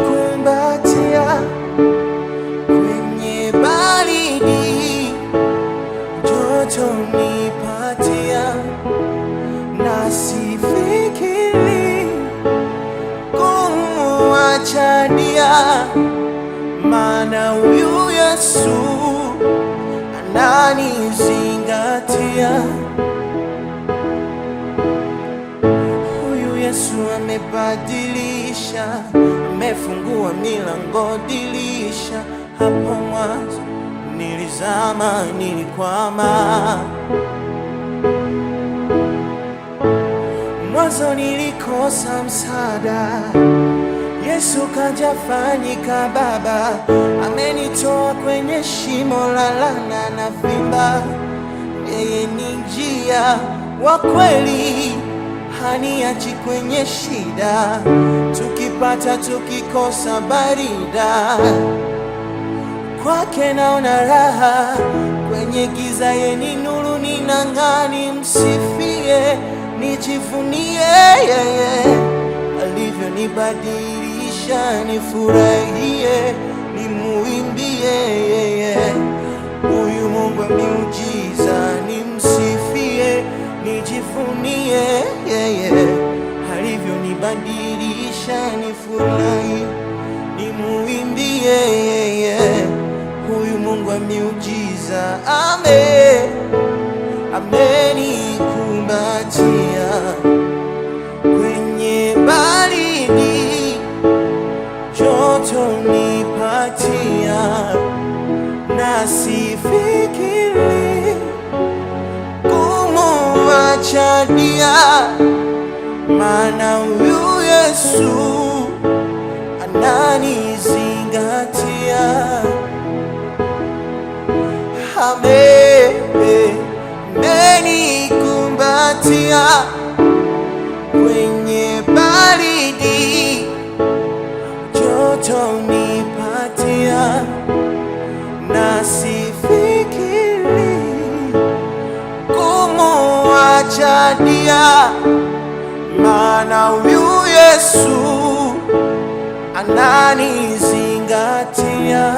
amenikumbatia kwenye baridi, joto nipatia, na sifikiri kumwacha dia, maana huyu Yesu ananizingatia. Huyu Yesu amebadilisha, amefungua milango dirisha. Hapo mwanzo nilizama, nilikwama, mwanzo nilikosa msaada. Yesu kaja fanyika baba, amenitoa kwenye shimo la laana na vimba. Yeye ni njia wa kweli, haniachi kwenye shida, tukipata tukikosa barida. Kwake naona raha, kwenye giza yeye ni nuru, ninang'aa. Nimsifie, nijivunie yeye, alivyonibadilisha, nifurahie, nimuimbie yeye. Huyu Mungu wa miujiza, nimsifie, nijivunie yeye, alivyonibadilisha, nifurahi, nimuimbie yeye. Huyu Mungu wa miujiza, amenikumbatia kwenye baridi, joto nipatia, na sifikiri kumwacha dia, maana huyu Yesu ananizingatia. Amenikumbatia kwenye baridi, joto nipatia, na sifikiri kumwacha dia, maana huyu Yesu ananizingatia.